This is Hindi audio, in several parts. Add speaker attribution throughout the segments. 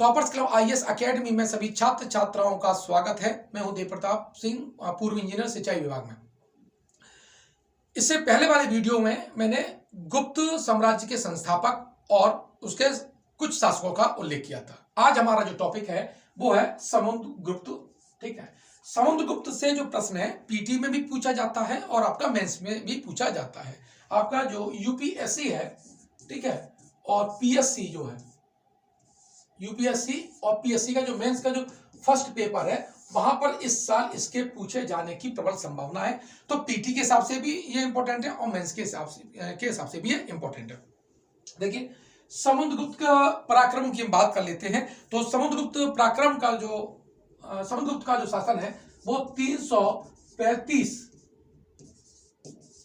Speaker 1: टॉपर्स क्लब आईएएस एकेडमी में सभी छात्र छात्राओं का स्वागत है। मैं हूं देव प्रताप सिंह, पूर्व इंजीनियर सिंचाई विभाग में। इससे पहले वाले वीडियो में मैंने गुप्त साम्राज्य के संस्थापक और उसके कुछ शासकों का उल्लेख किया था। आज हमारा जो टॉपिक है वो है समुद्रगुप्त। ठीक है, समुद्रगुप्त से जो प्रश्न है पीटी में भी पूछा जाता है और आपका मेंस में भी पूछा जाता है। आपका जो यूपीएससी है, ठीक है, और पीएससी जो है, यूपीएससी और पीएससी का जो मेंस का जो फर्स्ट पेपर है वहां पर इस साल इसके पूछे जाने की प्रबल संभावना है। तो पीटी के हिसाब से भी ये इंपॉर्टेंट है और मेंस के हिसाब से भी ये इंपॉर्टेंट है। देखिए, समुद्रगुप्त का पराक्रम की हम बात कर लेते हैं। तो समुद्रगुप्त का जो शासन है वो 335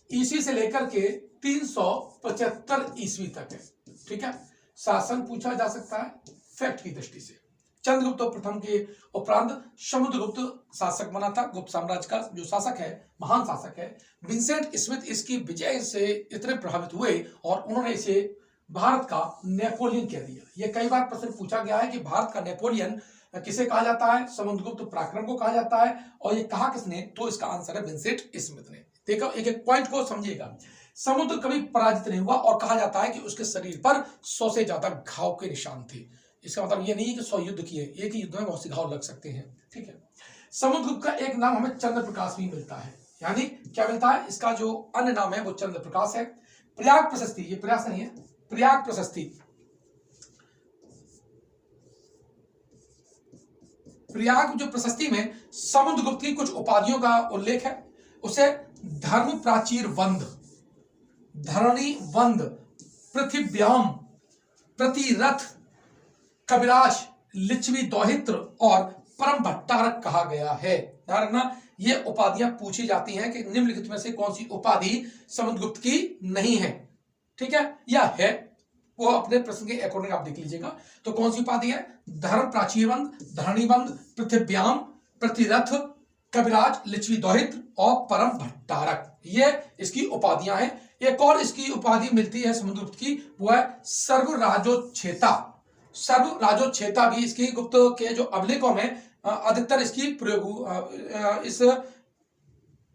Speaker 1: ईस्वी से लेकर के 375 ईस्वी तक है। ठीक है, शासन पूछा जा सकता है फैक्ट की दृष्टि से। चंद्रगुप्त प्रथम के उपरांत समुद्रगुप्त शासक बना था। गुप्त साम्राज्य का जो शासक है, महान शासक है। विंसेंट स्मिथ इसकी विजय से इतने प्रभावित हुए और उन्होंने इसे भारत का नेपोलियन कह दिया। यह कई बार प्रश्न पूछा गया है कि भारत का नेपोलियन किसे कहा जाता है? समुद्रगुप्त पराक्रम को कहा जाता है। और ये कहा किसने? तो इसका आंसर है विंसेंट स्मिथ ने। देखो, एक एक पॉइंट को समझिएगा। समुद्र कभी पराजित नहीं हुआ और कहा जाता है कि उसके शरीर पर 100 से ज्यादा घाव के निशान थे। इसका मतलब ये नहीं है कि 100 युद्ध किए, एक ही युद्ध में बहुत से घाव लग सकते हैं। ठीक है, समुद्रगुप्त का एक नाम हमें चंद्र प्रकाश भी मिलता है। यानी क्या मिलता है? इसका जो अन्य नाम है वो चंद्र प्रकाश है। प्रयाग प्रशस्ति, ये प्रयास नहीं है, प्रयाग प्रशस्ति, प्रयाग जो प्रशस्ति में समुद्रगुप्त की कुछ उपाधियों का उल्लेख है। उसे धर्म प्राचीर वंद, धरणी वंद, पृथ्व्याम, प्रतिरथ, कविराज, लिच्छवी दौहित्र और परम भट्टारक कहा गया है। ध्यान रखना, ये उपाधियां पूछी जाती हैं कि निम्नलिखित में से कौन सी उपाधि समुद्रगुप्त की नहीं है। ठीक है, या है, वो अपने प्रश्न के अकॉर्डिंग आप देख लीजिएगा। तो कौन सी उपाधि है? धर्म प्राचीरवंद, धरणीवंद, पृथ्व्याम, प्रतिरथ, कविराज, लिच्छवी दौहित्र और परम भट्टारक, ये इसकी उपाधियां हैं। एक और इसकी उपाधि मिलती है समुद्रगुप्त की, वो है सर्वराजोच्छेता। सर्वराजोच्छेता भी इसकी गुप्त के जो अभिलेखों में अधिकतर इसकी प्रयोग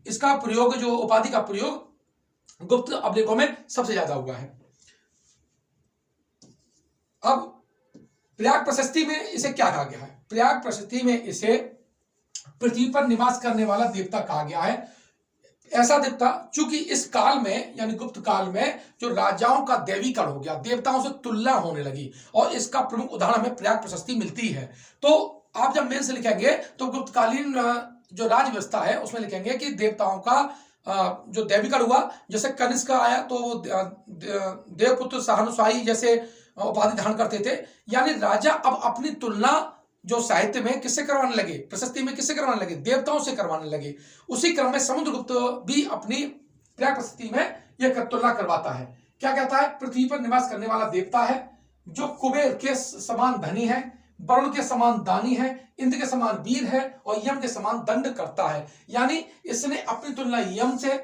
Speaker 1: इसका प्रयोग, जो उपाधि का प्रयोग गुप्त अभिलेखों में सबसे ज्यादा हुआ है। अब प्रयाग प्रशस्ति में इसे क्या कहा गया है? प्रयाग प्रशस्ति में इसे पृथ्वी पर निवास करने वाला देवता कहा गया है। ऐसा देवता चूंकि इस काल में यानी गुप्त काल में जो राजाओं का दैवीकरण हो गया, देवताओं से तुलना होने लगी और इसका प्रमुख उदाहरण हमें प्रयाग प्रशस्ति मिलती है। तो आप जब मेन से लिखेंगे तो गुप्तकालीन जो राज व्यवस्था है उसमें लिखेंगे कि देवताओं का जो दैवीकरण हुआ, जैसे कनिष्क का आया तो वो देवपुत्र सहानुशाही जैसे उपाधि धारण करते थे। यानी राजा अब अपनी तुलना जो साहित्य में किससे करवाने लगे, प्रशस्ति में किससे करवाने लगे? देवताओं से करवाने लगे। उसी क्रम में समुद्रगुप्त भी अपनी प्रयाग प्रशस्ति में यह तुलना करवाता है। क्या कहता है? पृथ्वी पर निवास करने वाला देवता है जो कुबेर के समान धनी है, वरुण के समान दानी है, इंद्र के समान वीर है और यम के समान दंड करता है। यानी इसने अपनी तुलना यम से,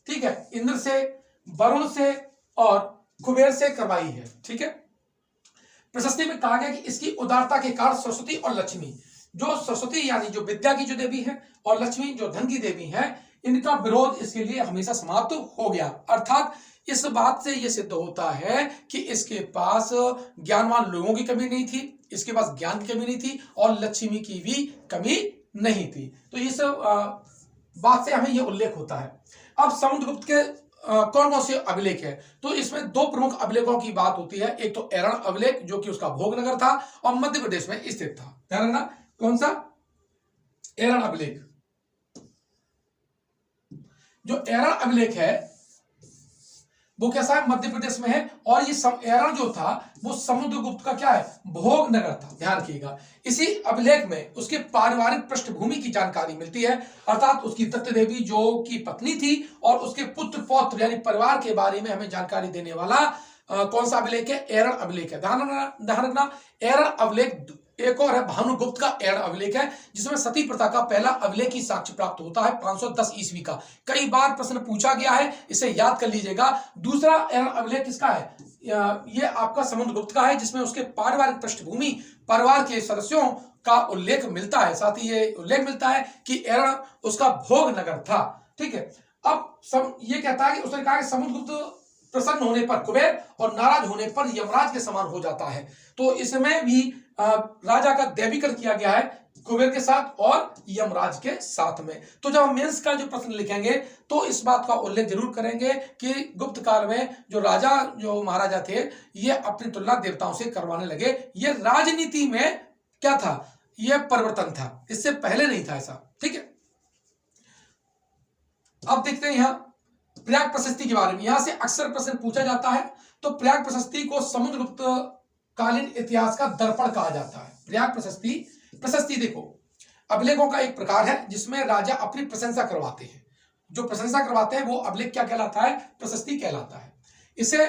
Speaker 1: ठीक है, इंद्र से, वरुण से और कुबेर से करवाई है। ठीक है, प्रशस्ति में कहा गया कि इसकी उदारता के कारण सरस्वती और लक्ष्मी, जो सरस्वती यानी जो विद्या की जो देवी है और लक्ष्मी जो धन की देवी है, इनका विरोध इसके लिए हमेशा समाप्त हो गया। अर्थात इस बात से यह सिद्ध होता है कि इसके पास ज्ञानवान लोगों की कमी नहीं थी, इसके पास ज्ञान की कमी नहीं थी और लक्ष्मी की भी कमी नहीं थी। तो इस बात से हमें यह उल्लेख होता है। अब समुद्रगुप्त के कौन कौन से अभिलेख है? तो इसमें दो प्रमुख अभिलेखों की बात होती है। एक तो एरण अभिलेख जो कि उसका भोगनगर था और मध्य प्रदेश में स्थित था। ध्यान रखना, कौन सा? एरण अभिलेख। जो एरण अभिलेख है वो कैसा है? मध्य प्रदेश में है। और ये एरण जो था वो समुद्रगुप्त का क्या है? भोगनगर था। ध्यान रखिएगा, इसी अभिलेख में उसके पारिवारिक पृष्ठभूमि की जानकारी मिलती है। अर्थात उसकी दत्त देवी जो की पत्नी थी और उसके पुत्र पौत्र यानी परिवार के बारे में हमें जानकारी देने वाला कौन सा अभिलेख है? एरण अभिलेख है। ध्यान रखना, एरण अभिलेख। एक और है भानुगुप्त का एरण अभिलेख है, जिसमें सती प्रथा का पहला अभिलेखी साक्ष्य प्राप्त होता है 510 ईस्वी का। कई बार प्रश्न पूछा गया है, इसे याद कर लीजिएगा। दूसरा एरण अभिलेख किसका है? ये आपका समुद्रगुप्त का है, जिसमें उसके पारिवारिक पृष्ठभूमि, परिवार के सदस्यों का उल्लेख मिलता है। साथ ही ये उल्लेख मिलता है कि एरण उसका भोग नगर था। ठीक है, अब ये कहता है कि उसने कहा कि समुद्रगुप्त प्रसन्न होने पर कुबेर और नाराज होने पर यमराज के समान हो जाता है। तो इसमें भी राजा का दैवीकरण किया गया है कुबेर के साथ और यमराज के साथ में। तो जब हम मेंस का जो प्रश्न लिखेंगे तो इस बात का उल्लेख जरूर करेंगे कि गुप्त काल में जो राजा, जो महाराजा थे, ये अपनी तुलना देवताओं से करवाने लगे। ये राजनीति में क्या था, ये परिवर्तन था, इससे पहले नहीं था ऐसा। ठीक है, अब देखते हैं यहां प्रयाग प्रशस्ति के बारे में। यहां से अक्सर प्रश्न पूछा जाता है। तो प्रयाग प्रशस्ति को समुद्रगुप्त कालीन इतिहास का दर्पण कहा जाता है। प्रयाग प्रशस्ति देखो, अभिलेखों का एक प्रकार है जिसमें राजा अपनी प्रशंसा करवाते हैं। जो प्रशंसा करवाते हैं वो अभिलेख क्या कहलाता है, प्रशस्ति कहलाता है। इसे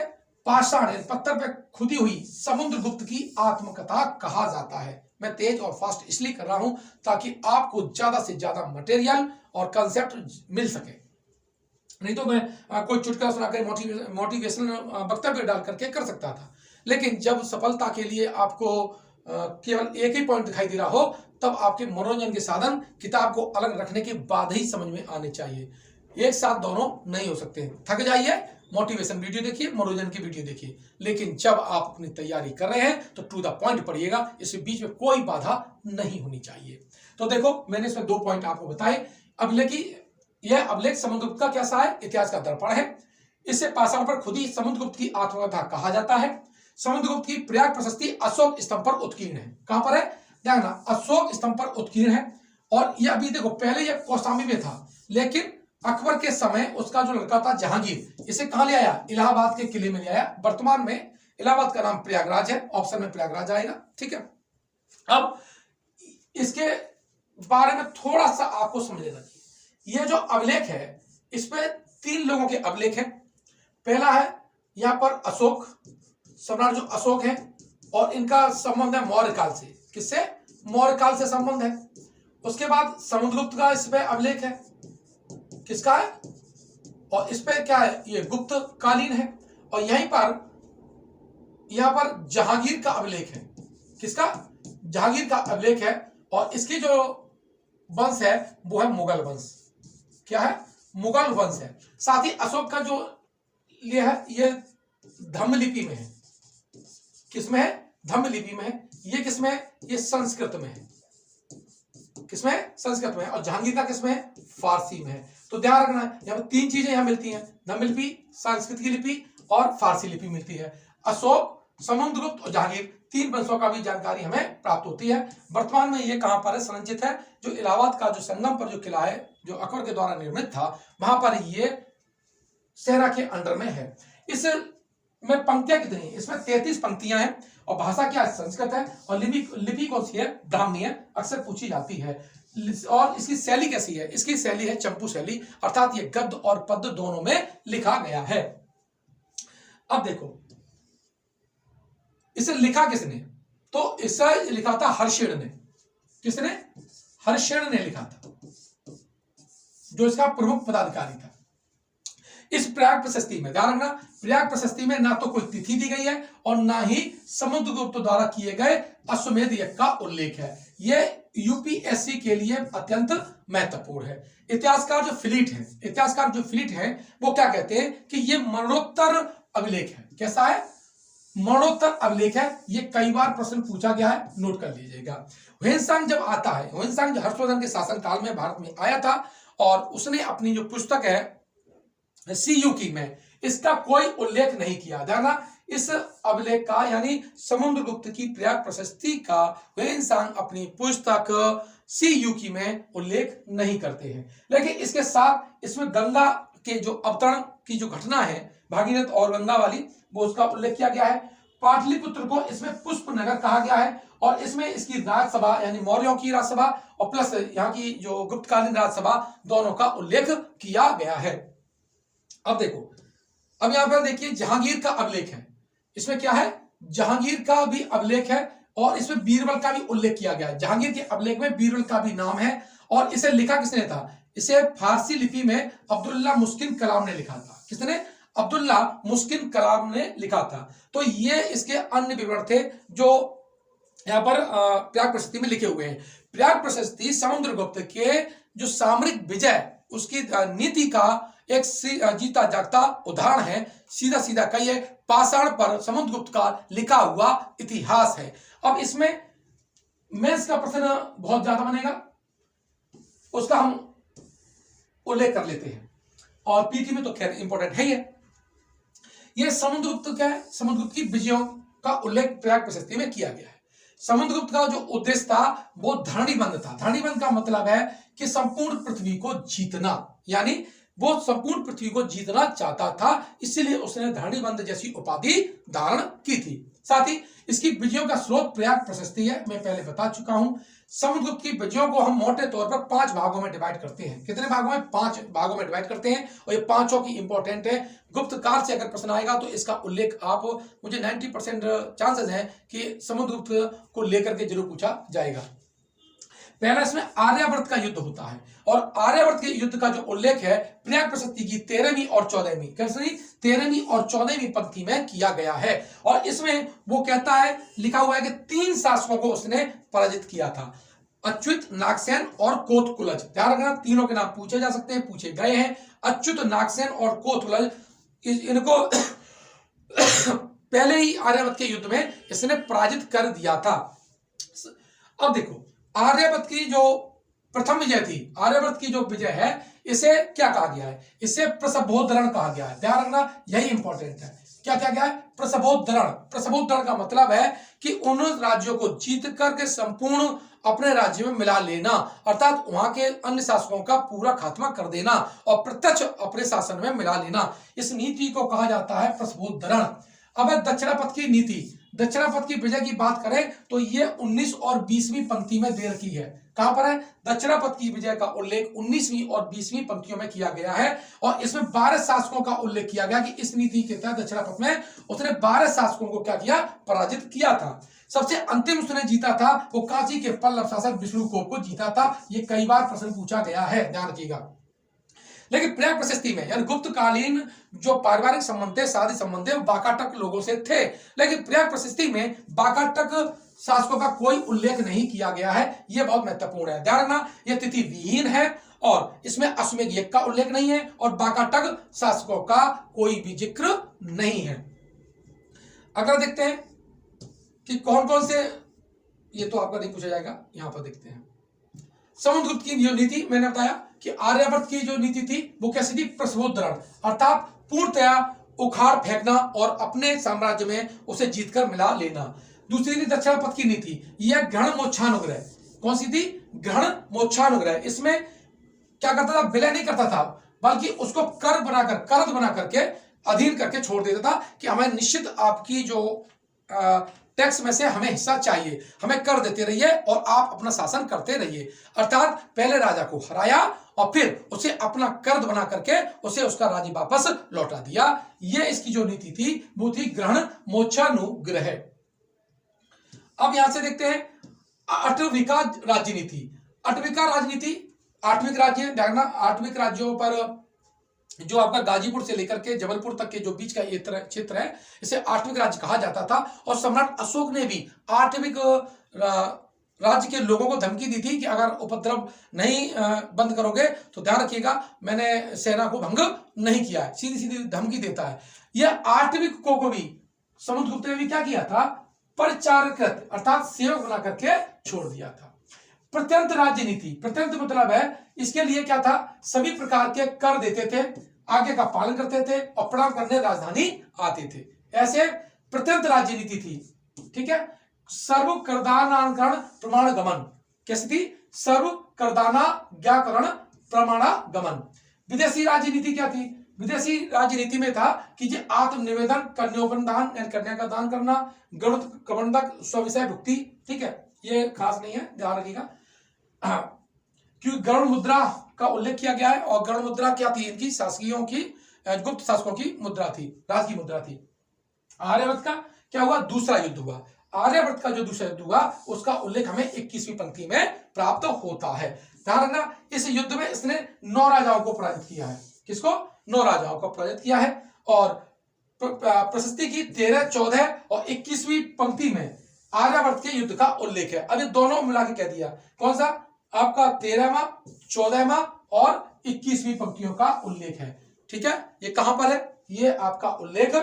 Speaker 1: पाषाण पत्थर पर खुदी हुई समुद्रगुप्त की आत्मकथा कहा जाता है। मैं तेज और फास्ट इसलिए कर रहा हूं ताकि आपको ज्यादा से ज्यादा मटेरियल और कंसेप्ट मिल सके, नहीं तो मैं कोई चुटकुला सुनाकर मोटिवेशनल वक्तव्य डाल करके कर सकता था। लेकिन जब सफलता के लिए आपको केवल एक ही पॉइंट दिखाई दे रहा हो, तब आपके मनोरंजन के साधन किताब को अलग रखने के बाद ही समझ में आने चाहिए। एक साथ दोनों नहीं हो सकते। थक जाइए, मोटिवेशन वीडियो देखिए, मनोरंजन की वीडियो देखिए, लेकिन जब आप अपनी तैयारी कर रहे हैं तो टू द पॉइंट पढ़िएगा। इसके बीच में कोई बाधा नहीं होनी चाहिए। तो देखो, मैंने इसमें 2 पॉइंट आपको बताए। यह अभिलेख समुद्रगुप्त का कैसा है, इतिहास का दर्पण है। इसे पाषाण पर खुदी समुद्रगुप्त की आत्मकथा कहा जाता है। समुद्रगुप्त की प्रयाग प्रशस्ति अशोक स्तंभ पर उत्कीर्ण है। कहां पर है, देखना, अशोक स्तंभ पर उत्कीर्ण है। और यह अभी देखो, पहले यह कौशाम्बी में था, लेकिन अकबर के समय उसका जो लड़का था जहांगीर, इसे कहां ले आया, इलाहाबाद के किले में ले आया। वर्तमान में इलाहाबाद का नाम प्रयागराज है, ऑप्शन में प्रयागराज आएगा। ठीक है, अब इसके बारे में थोड़ा सा आपको समझ लेना चाहिए। यह जो अभिलेख है, इसमें 3 लोगों के अभिलेख हैं। पहला है यहां पर अशोक, सम्राट जो अशोक है, और इनका संबंध है मौर्य काल से। किससे, मौर्य काल से संबंध है। उसके बाद समुद्रगुप्त का इस पे अभिलेख है, किसका है, और इस पे क्या है, ये गुप्त कालीन है। और यहीं पर जहांगीर का अभिलेख है। किसका, जहांगीर का अभिलेख है। और इसकी जो वंश है वो है मुगल वंश। क्या है, मुगल वंश है। साथ ही अशोक का जो ये है, ये धम्मलिपि में है। किसमें है, धम्मलिपि में है। ये किसमें है, ये संस्कृत में है। किसमें, संस्कृत में है। और जहांगीर का किसमें है, फारसी में है। तो ध्यान रखना है, यहाँ पर 3 चीजें यहां मिलती हैं, धम्मलिपि, संस्कृत की लिपि और फारसी लिपि मिलती है। अशोक, समुद्रगुप्त और जहांगीर, 3 वंशों का भी जानकारी हमें प्राप्त होती है। वर्तमान में ये कहां पर है, संरचित है, जो इलाहाबाद का जो संगम पर जो किला है, जो अकबर के द्वारा निर्मित था, वहां पर ये सेना के अंडर में है। इस में पंक्तियां कितनी है, इसमें 33 पंक्तियां हैं। और भाषा क्या है, संस्कृत है। और लिपि कौन सी है, ब्राह्मी है, अक्सर पूछी जाती है। और इसकी शैली कैसी है, इसकी शैली है चंपू शैली, अर्थात ये गद्य और पद्य दोनों में लिखा गया है। अब देखो, इसे लिखा किसने, तो इसे लिखा था हर्षेण ने। किसने, हर्षेण ने लिखा था, जो इसका प्रमुख पदाधिकारी था। इस प्रयाग प्रशस्ति में ध्यान रखना, प्रयाग प्रशस्ति में ना तो कोई तिथि दी गई है और ना ही समुद्रगुप्त द्वारा किए गए अश्वमेध यज्ञ का उल्लेख है। यह यूपीएससी के लिए अत्यंत महत्वपूर्ण है। इतिहासकार जो फिलिट है वो क्या कहते हैं कि ये मरणोत्तर अभिलेख है। कैसा है, मरणोत्तर अभिलेख है। ये कई बार प्रश्न पूछा गया है, नोट कर लीजिएगा। ह्वेनसांग जब आता है, ह्वेनसांग जो हर्षवर्धन के शासनकाल में भारत में आया था, और उसने अपनी जो पुस्तक है सीयूकी में इसका कोई उल्लेख नहीं किया। ध्यान, इस अभिलेख का यानी समुद्रगुप्त की प्रयाग प्रशस्ति का ह्वेनसांग अपनी पुस्तक सीयूकी में उल्लेख नहीं करते हैं। लेकिन इसके साथ इसमें गंगा के जो अवतरण की जो घटना है, भागीरथ और गंगा वाली, वो उसका उल्लेख किया गया है। पाटलिपुत्र को इसमें पुष्प नगर कहा गया है। और इसमें इसकी राजसभा यानी मौर्यों की राजसभा और प्लस यहाँ की जो गुप्तकालीन राजसभा, दोनों का उल्लेख किया गया है। अब देखो, अब यहां पर देखिए जहांगीर का अभिलेख है। इसमें क्या है, जहांगीर का भी अभिलेख है और इसमें बीरबल का भी उल्लेख किया गया है। जहांगीर के अभिलेख में बीरबल का भी नाम है। और इसे लिखा किसने था, इसे फारसी लिपि में अब्दुल्ला मुस्किन कलाम ने लिखा था। किसने, अब्दुल्ला मुस्किन कलाम ने लिखा था। तो ये इसके अन्य विवरण थे जो यहाँ पर प्रयाग प्रशस्ति में लिखे हुए हैं। प्रयाग प्रशस्ति समुद्रगुप्त के जो सामरिक विजय उसकी नीति का एक जीता जागता उदाहरण है। सीधा सीधा कहिए पाषाण पर समुद्रगुप्त का लिखा हुआ इतिहास है। अब इसमें मेंस का प्रश्न बहुत ज्यादा बनेगा, उसका हम उल्लेख कर लेते हैं, और पीटी में तो खैर इंपॉर्टेंट है ये समुद्रगुप्त क्या है, समुद्रगुप्त की विजयों का उल्लेख प्रयाग प्रशस्ति में किया गया है। समुद्रगुप्त का जो उद्देश्य था वो धरणीबंध था। धरणीबंध का मतलब है कि संपूर्ण पृथ्वी को जीतना, यानी वो संपूर्ण पृथ्वी को जीतना चाहता था, इसीलिए उसने धरणीबंध जैसी उपाधि धारण की थी। साथ ही इसकी विजयों का स्रोत प्रयाग प्रशस्ति है, मैं पहले बता चुका हूं। समुद्रगुप्त की विजयों को हम मोटे तौर पर 5 भागों में डिवाइड करते हैं। कितने भागों में? 5 भागों में डिवाइड करते हैं, और ये पांचों की इंपॉर्टेंट है। गुप्त काल से अगर प्रश्न आएगा तो इसका उल्लेख आप, मुझे 90% चांसेस हैं कि समुद्रगुप्त को लेकर के जरूर पूछा जाएगा। पहला इसमें आर्यावर्त का युद्ध होता है, और आर्यावर्त के युद्ध का जो उल्लेख है प्रयाग प्रशस्ति की 13वीं और 14वीं, कैसे 13वीं और 14वीं पंक्ति में किया गया है। और इसमें वो कहता है, लिखा हुआ है कि 3 शासकों को उसने पराजित किया था, अच्युत, नागसेन और कोतकुलज। ध्यान रखना, तीनों के नाम पूछे जा सकते हैं, पूछे गए हैं। अच्युत, नागसेन और कोतकुलज, इनको पहले ही आर्यावर्त के युद्ध में इसने पराजित कर दिया था। अब देखो, आर्यावर्त की जो प्रथम विजय थी, आर्यावर्त की जो विजय है, इसे क्या कहा गया है? इसे प्रसभोद्धरण कहा गया है। ध्यान रखना, यही इंपॉर्टेंट है। क्या क्या गया है? प्रसभोद्धरण। प्रसभोद्धरण का मतलब है कि उन राज्यों को जीत करके संपूर्ण अपने राज्य में मिला लेना, अर्थात वहां के अन्य शासकों का पूरा खात्मा कर देना और प्रत्यक्ष अपने शासन में मिला लेना। इस नीति को कहा जाता है प्रसभोद्धरण। अब दक्षिणापथ की नीति, दक्षिणापथ की विजय की बात करें तो ये 19 और 20वीं पंक्ति में दे रखी है। कहां पर है? दक्षिणापथ की विजय का उल्लेख 19वीं और 20वीं पंक्तियों में किया गया है, और इसमें 12 शासकों का उल्लेख किया गया कि इस नीति के तहत दक्षिणापथ में उसने 12 शासकों को क्या किया? पराजित किया था। सबसे अंतिम उसने जीता था वो कांची के पल्लव शासक विष्णुकोप को जीता था। ये कई बार प्रश्न पूछा गया है, ध्यान रखिएगा। लेकिन प्रयाग प्रशस्ति में, यानी गुप्त कालीन जो पारिवारिक संबंध थे, शादी संबंध थे, बाकाटक लोगों से थे, लेकिन प्रयाग प्रशस्ति में बाकाटक शासकों का कोई उल्लेख नहीं किया गया है। यह बहुत महत्वपूर्ण है, ध्यान रखना। यह तिथि विहीन है और इसमें अश्वमेध यज्ञ का उल्लेख नहीं है, और बाकाटक शासकों का कोई भी जिक्र नहीं है। अगर देखते हैं कि कौन कौन से, ये तो आपका नहीं पूछा जाएगा, यहां पर देखते हैं। समुद्रगुप्त की जो नीति, मैंने बताया कि आर्यावर्त की जो नीति थी वो कैसी थी? प्रसभोद्धरण, अर्थात पूर्णतया उखाड़ फेंकना और अपने साम्राज्य में उसे जीतकर मिला लेना। दूसरी थी दक्षिणापथ की नीति, यह ग्रहण मोक्षानुग्रह। कौन सी थी? ग्रहण मोक्षानुग्रह। इसमें क्या करता था? विलय नहीं करता था, बल्कि उसको कर बनाकर, करद बना करके अधीन करके छोड़ देता था कि हमें निश्चित आपकी जो टैक्स में से हमें हिस्सा चाहिए, हमें कर देते रहिए और आप अपना शासन करते रहिए। अर्थात पहले राजा को हराया और फिर उसे अपना कर्द बना करके उसे उसका राज्य वापस लौटा दिया। यह इसकी जो नीति थी वो थी ग्रहण मोक्षानुग्रह। अब यहां से देखते हैं अटविका राजनीति। अटविका राजनीति, आठविक राज्य, देखना 8 राज्यों पर जो आपका गाजीपुर से लेकर के जबलपुर तक के जो बीच का ये क्षेत्र है, इसे 8विक राज्य कहा जाता था। और सम्राट अशोक ने भी 8विक राज्य के लोगों को धमकी दी थी कि अगर उपद्रव नहीं बंद करोगे तो ध्यान रखिएगा मैंने सेना को भंग नहीं किया है, सीधी सीधी धमकी देता है। यह 8विक को भी समुद्रगुप्त ने भी क्या किया था? परिचारकृत, अर्थात सेवक बना करके छोड़ दिया था। प्रत्यंत राज्य नीति, प्रत्यंत मतलब है इसके लिए क्या था? सभी प्रकार के कर देते थे, आज्ञा का पालन करते थे और प्रणाम करने राजधानी आते थे, ऐसे प्रत्यंत राज्य नीति थी। ठीक है। सर्व करदानाकरण प्रमाणगमन, कैसी थी? सर्व करदानाज्ञाकरण प्रमाणगमन। विदेशी राजनीति क्या थी? विदेशी राजनीति में था कि ये आत्मनिवेदन, कन्योपदान कन्या का दान करना, गरुड़ प्रबंधक, स्विषय भुक्ति। ठीक है, ये खास नहीं है, ध्यान रखिएगा। क्योंकि गरुड़ मुद्रा का उल्लेख किया गया है, और गरुड़ मुद्रा क्या थी? इनकी शासकीयों की, गुप्त शासकों की मुद्रा थी, राज की मुद्रा थी। आर्यावर्त का क्या हुआ? दूसरा युद्ध हुआ। आर्यावर्त का जो दूसरा युद्ध हुआ उसका उल्लेख हमें 21वीं पंक्ति में प्राप्त होता है। ध्यान रखना, इस युद्ध में इसने 9 राजाओं को पराजित किया है। किसको? 9 राजाओं को पराजित किया है। और प्रशस्ति की 13, 14 और 21वीं पंक्ति में आर्यावर्त के युद्ध का उल्लेख है। अब ये दोनों मिला के कह दिया, कौन सा, आपका 13वां, 14वां और 21वीं पंक्तियों का उल्लेख है। ठीक है, ये कहां पर है, ये आपका उल्लेख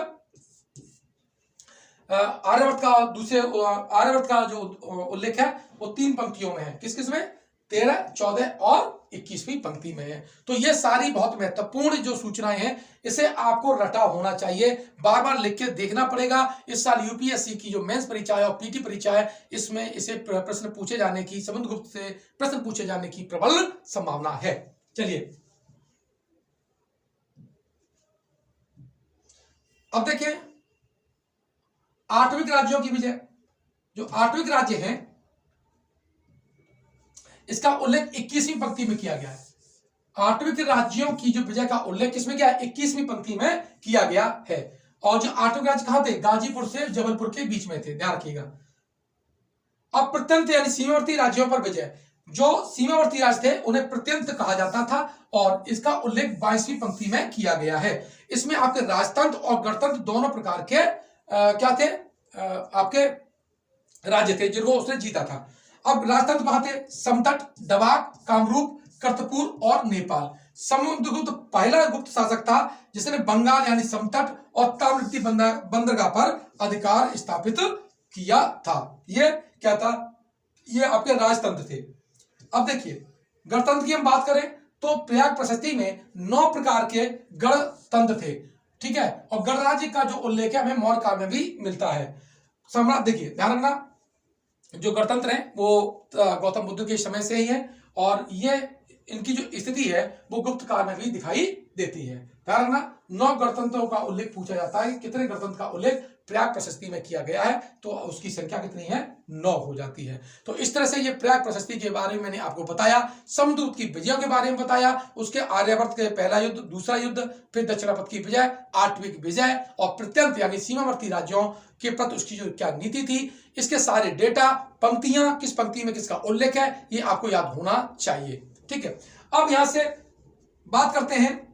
Speaker 1: आर्यावर्त का आर्यावर्त का जो उल्लेख है वो 3 पंक्तियों में है। किस किस में, 13, 14 और 21वीं पंक्ति में है। तो ये सारी बहुत महत्वपूर्ण जो सूचनाएं हैं, इसे आपको रटा होना चाहिए, बार बार लिख के देखना पड़ेगा। इस साल यूपीएससी की जो मेंस परीक्षा है और पीटी परीक्षा है, इसमें इसे प्रश्न पूछे जाने की, समुद्रगुप्त से प्रश्न पूछे जाने की प्रबल संभावना है। चलिए अब देखिए, आठविक राज्यों की विजय, जो आठविक राज्य हैं इसका उल्लेख 21वीं पंक्ति में किया गया है। आठविक राज्यों की जो विजय का उल्लेख किसमें किया है, 21वीं पंक्ति में किया गया है। और जो आठविक राज्य कहां थे, गाजीपुर से जबलपुर के बीच में थे, ध्यान रखिएगा। अब प्रत्यंत यानी सीमावर्ती राज्यों पर विजय, जो सीमावर्ती राज्य थे उन्हें प्रत्यंत कहा जाता था और इसका उल्लेख 22वीं पंक्ति में किया गया है। इसमें आपके राजतंत्र और गणतंत्र दोनों प्रकार के क्या थे, आपके राज्य थे जिनको उसने जीता था। अब राजतंत्र कहां थे, समतट, दबाक, कामरूप, कर्तपुर और नेपाल। समुद्रगुप्त पहला गुप्त शासक था जिसने बंगाल यानी समतट और ताम्रलिप्ति बंदरगाह पर अधिकार स्थापित किया था। ये क्या था, ये आपके राजतंत्र थे। अब देखिए, गणतंत्र की हम बात करें तो प्रयाग प्रशस्ति में 9 प्रकार के गणतंत्र थे। ठीक है, और गणराज्य का जो उल्लेख है हमें मौर्य काल में भी मिलता है। सम्राट, देखिए ध्यान रखना, जो गणतंत्र हैं वो गौतम बुद्ध के समय से ही है और ये इनकी जो स्थिति है वो गुप्त काल में भी दिखाई देती है। ध्यान रखना, 9 गणतंत्रों का उल्लेख पूछा जाता है, कितने गणतंत्र का उल्लेख प्रयाग प्रशस्ति में किया गया है, तो उसकी संख्या कितनी है, 9 हो जाती है। तो इस तरह से ये प्रयाग प्रशस्ति के बारे में मैंने आपको बताया, समुद्रगुप्त की विजयों के बारे में बताया, उसके आर्यावर्त के पहला युद्ध, दूसरा युद्ध, फिर दक्षिणापथ की विजय, आठवीं विजय और प्रत्यंत यानी सीमावर्ती राज्यों के प्रति उसकी जो क्या नीति थी, इसके सारे डेटा, पंक्तियां, किस पंक्ति में किसका उल्लेख है, ये आपको याद होना चाहिए। ठीक है, अब यहां से बात करते हैं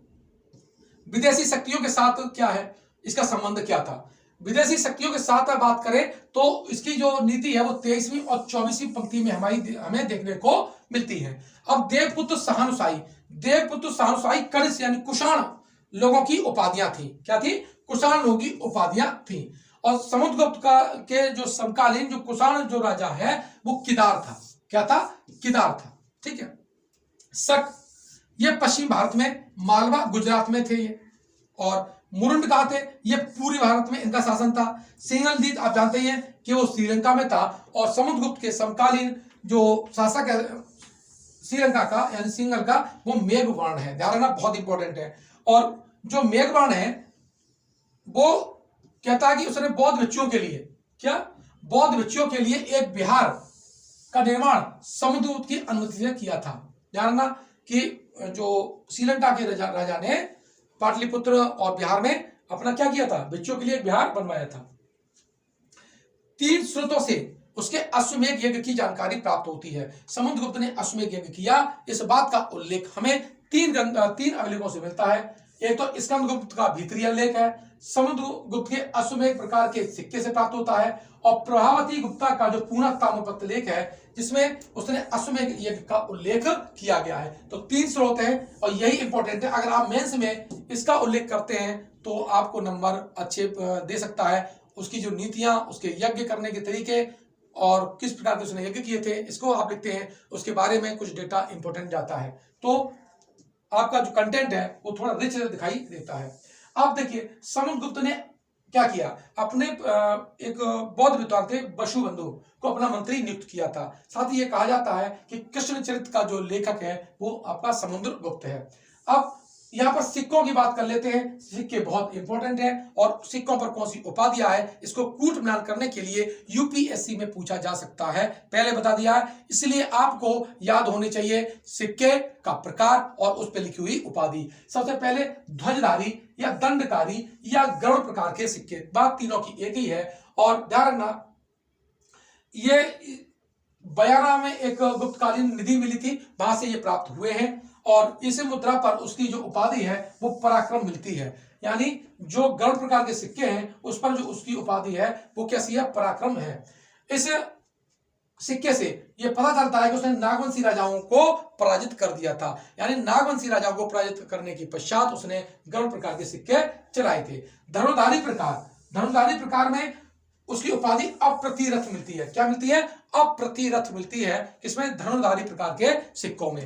Speaker 1: विदेशी शक्तियों के साथ क्या है, इसका संबंध क्या था। विदेशी शक्तियों के साथ बात करें तो इसकी जो नीति है वो 23वीं और 24वीं पंक्ति में हमें देखने को मिलती है। अब देवपुत्र सहानुशाही कनिष्क यानी कुषाण लोगों की उपाधियां थी। क्या थी, कुषाण लोगों की उपाधियां थी। और समुद्रगुप्त के जो समकालीन जो कुषाण जो राजा है वो किदार था। क्या था, किदार था। ठीक है, शक, ये पश्चिम भारत में मालवा गुजरात में थे ये, और मुरुंड कहां थे, ये पूर्वी भारत में इनका शासन था। सिंहलदीद आप जानते हैं कि वो श्रीलंका में था और समुद्रगुप्त के समकालीन जो शासक है श्रीलंका का यानी सिंहल का, वो मेघवर्ण है। ध्यान रखना, बहुत इंपॉर्टेंट है। और जो मेघवर्ण है वो कहता है कि उसने बौद्ध भिक्षुओं के लिए, क्या, बौद्ध भिक्षुओं के लिए एक विहार का निर्माण समुद्रगुप्त की अनुमति से किया था। ध्यान रखना कि जो श्रीलंका के राजा ने पाटलिपुत्र और बिहार में अपना क्या किया था, भिक्षुओं के लिए एक विहार बनवाया था। 3 स्रोतों से उसके अश्वमेध यज्ञ की जानकारी प्राप्त होती है। समुद्रगुप्त ने अश्वमेध यज्ञ किया, इस बात का उल्लेख हमें 3 अभिलेखों से मिलता है। एक तो स्कंदगुप्त का भीतरी अभिलेख है, समुद्रगुप्त के अश्वमेध प्रकार के सिक्के से प्राप्त होता है, और प्रभावती गुप्ता का जो पूर्ण ताम्रपत्र लेख है जिसमें उसने अश्वमेध यज्ञ का उल्लेख किया गया है। तो 3 स्रोत हैं और यही इंपॉर्टेंट है। अगर आप मेंस में इसका उल्लेख करते हैं तो आपको नंबर अच्छे दे सकता है। उसकी जो नीतियां, उसके यज्ञ करने के तरीके और किस प्रकार के उसने यज्ञ किए थे, इसको आप लिखते हैं, उसके बारे में कुछ डेटा इंपॉर्टेंट जाता है, तो आपका जो कंटेंट है वो थोड़ा रिच दिखाई देता है। अब देखिए, समुद्रगुप्त ने क्या किया, अपने एक बौद्ध विद्वान थे वसुबंधु को अपना मंत्री नियुक्त किया था। साथ ही ये कहा जाता है कि कृष्णचरित्र का जो लेखक है वो आपका समुद्रगुप्त है। अब यहाँ पर सिक्कों की बात कर लेते हैं। सिक्के बहुत इंपॉर्टेंट है और सिक्कों पर कौन सी उपाधियां है, इसको कूट मिलान करने के लिए यूपीएससी में पूछा जा सकता है, पहले बता दिया है, इसलिए आपको याद होने चाहिए सिक्के का प्रकार और उस पर लिखी हुई उपाधि। सबसे पहले ध्वजधारी या दंडकारी या गरुड़ प्रकार के सिक्के, बात तीनों की एक ही है। और ध्यान रखना, ये बयाना में एक गुप्तकालीन निधि मिली थी, वहां से ये प्राप्त हुए हैं और इस मुद्रा पर उसकी जो उपाधि है वो पराक्रम मिलती है। यानी जो गरुड़ प्रकार के सिक्के हैं उस पर जो उसकी उपाधि है वो कैसी है, पराक्रम है। इस सिक्के से ये पता चलता है कि उसने नागवंशी राजाओं को पराजित कर दिया था, यानी नागवंशी राजाओं को पराजित करने के पश्चात उसने गरुड़ प्रकार के सिक्के चलाए थे। धनुर्धारी प्रकार में उसकी उपाधि अप्रतिरथ मिलती है। क्या मिलती है, अप्रतिरथ मिलती है किसमें, धनुर्धारी प्रकार के सिक्कों में।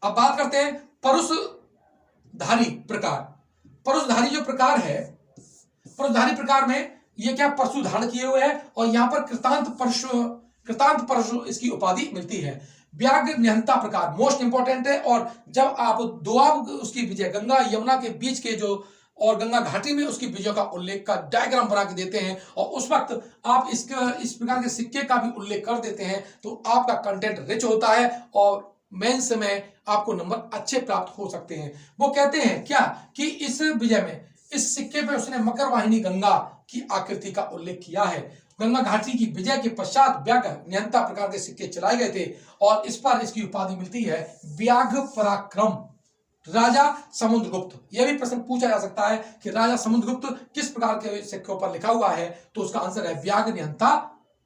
Speaker 1: अब बात करते हैं परुषधारी प्रकार। परुषधारी जो प्रकार है, परुषधारी प्रकार में ये क्या, परशु धारण किए हुए है और यहाँ पर कृतांत परशु इसकी उपाधि मिलती है। व्याघ्र निहंता प्रकार मोस्ट इंपॉर्टेंट है, और जब आप दोआब उसकी विजय, गंगा यमुना के बीच के जो और गंगा घाटी में उसकी विजय का उल्लेख का डायग्राम बना के देते हैं और उस वक्त आप इस प्रकार के सिक्के का भी उल्लेख कर देते हैं तो आपका कंटेंट रिच होता है और मेंस में आपको नंबर अच्छे प्राप्त हो सकते हैं। वो कहते हैं क्या कि इस विजय में इस सिक्के पे उसने मकर वाहिनी गंगा की आकृति का उल्लेख किया है। गंगा घाटी की विजय के पश्चात व्याघ्र निहंता प्रकार के सिक्के चलाए गए थे और इस पर इसकी उपाधि मिलती है व्याघ्र पराक्रम। राजा समुद्रगुप्त, यह भी प्रश्न पूछा जा सकता है कि राजा समुद्रगुप्त किस प्रकार के सिक्कों पर लिखा हुआ है, तो उसका आंसर है व्याघ्र निहंता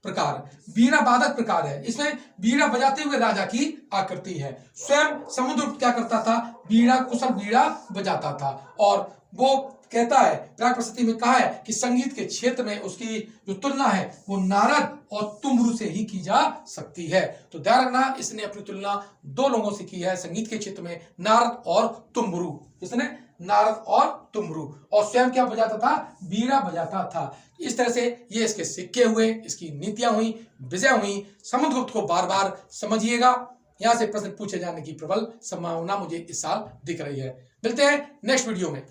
Speaker 1: प्रकार। वीणा वादक प्रकार है, इसमें वीणा बजाते हुए राजा की आकृति है। स्वयं समुद्रगुप्त क्या करता था, कुशल वीणा बजाता था और वो कहता है, प्राग प्रशस्ति में कहा है कि संगीत के क्षेत्र में उसकी जो तुलना है वो नारद और तुमरु से ही की जा सकती है। तो ध्यान रखना, इसने अपनी तुलना दो लोगों से की है संगीत के क्षेत्र में, नारद और तुमरु। इसने नारद और तुमरु, और स्वयं क्या बजाता था, बीड़ा बजाता था। इस तरह से ये इसके सिक्के हुए, इसकी नीतियां हुई, विजय हुई। समुद्रगुप्त को बार बार समझिएगा, यहां से प्रश्न पूछे जाने की प्रबल संभावना मुझे इस साल दिख रही है। मिलते हैं नेक्स्ट वीडियो में।